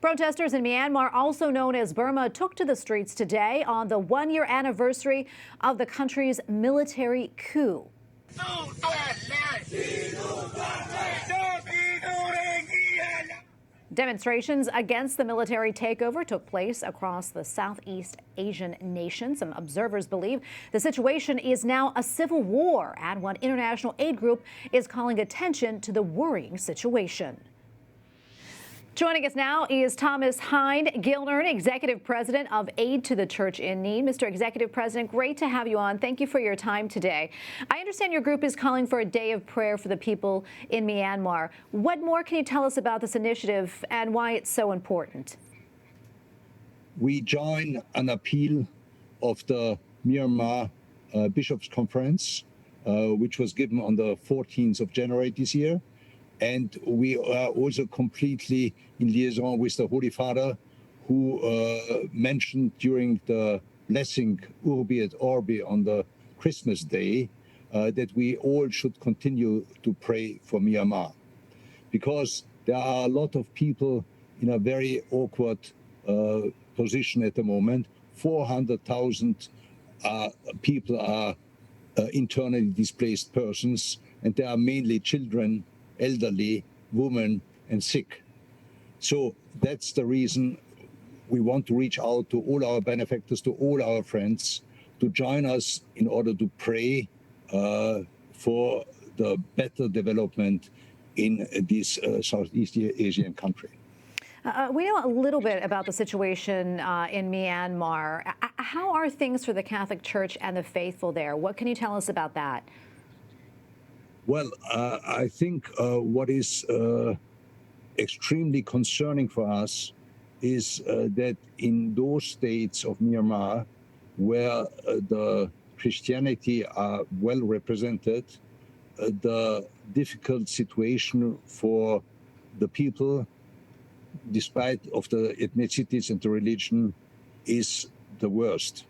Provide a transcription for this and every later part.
Protesters in Myanmar, also known as Burma, took to the streets today on the one-year anniversary of the country's military coup. Demonstrations against the military takeover took place across the Southeast Asian nation. Some observers believe the situation is now a civil war, and one international aid group is calling attention to the worrying situation. Joining us now is Thomas Heine-Geldern, Executive President of Aid to the Church in Need. Mr. Executive President, great to have you on. Thank you for your time today. I understand your group is calling for a day of prayer for the people in Myanmar. What more can you tell us about this initiative and why it's so important? We join an appeal of the Myanmar Bishops' Conference, which was given on the 14th of January this year. And we are also completely in liaison with the Holy Father, who mentioned during the blessing Urbi et Orbi on the Christmas day that we all should continue to pray for Myanmar, because there are a lot of people in a very awkward position at the moment. 400,000 people are internally displaced persons, and they are mainly children, elderly, women, and sick. So that's the reason we want to reach out to all our benefactors, to all our friends, to join us in order to pray for the better development in this Southeast Asian country. We know a little bit about the situation in Myanmar. How are things for the Catholic Church and the faithful there? What can you tell us about that? Well, I think what is extremely concerning for us is that in those states of Myanmar where the Christianity are well represented, the difficult situation for the people, despite of the ethnicities and the religion, is the worst.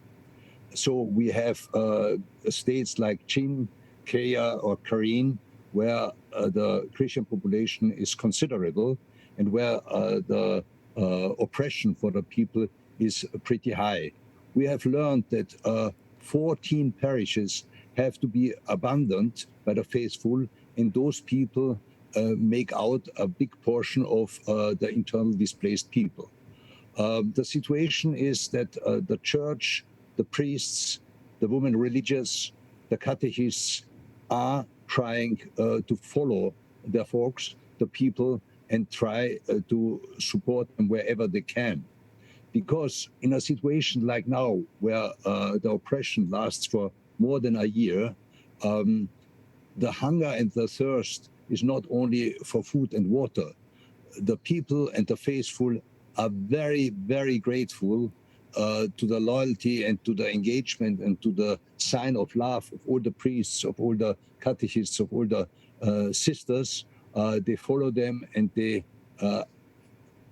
So we have states like Chin, Kaya or Karen, where the Christian population is considerable and where the oppression for the people is pretty high. We have learned that 14 parishes have to be abandoned by the faithful, and those people make out a big portion of the internal displaced people. The situation is that the church, the priests, the women religious, the catechists are trying to follow their folks, the people, and try to support them wherever they can. Because in a situation like now, where the oppression lasts for more than a year, the hunger and the thirst is not only for food and water. The people and the faithful are very, very grateful to the loyalty and to the engagement and to the sign of love of all the priests, of all the catechists, of all the sisters. They follow them, and they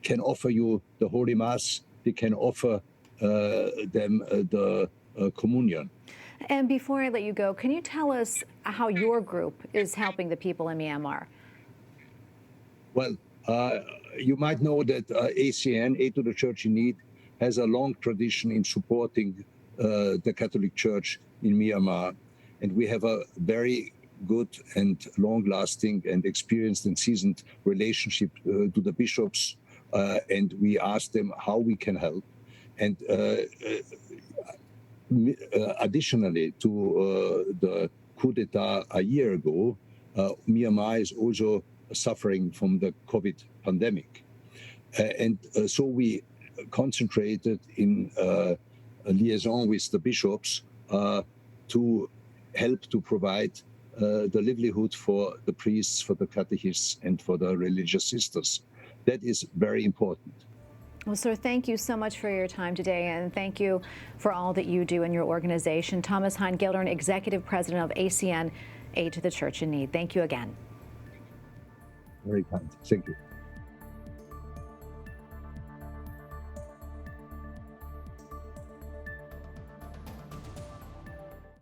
can offer you the Holy Mass. They can offer them the communion. And before I let you go, can you tell us how your group is helping the people in Myanmar? Well, you might know that ACN, Aid to the Church in Need, has a long tradition in supporting the Catholic Church in Myanmar. And we have a very good and long-lasting and experienced and seasoned relationship to the bishops. And we ask them how we can help. And additionally to the coup d'etat a year ago, Myanmar is also suffering from the COVID pandemic. And so we concentrated in a liaison with the bishops to help to provide the livelihood for the priests, for the catechists, and for the religious sisters. That is very important. Well, sir, thank you so much for your time today, and thank you for all that you do in your organization. Thomas Heine-Geldern, Executive President of ACN, Aid to the Church in Need. Thank you again. Very kind. Thank you.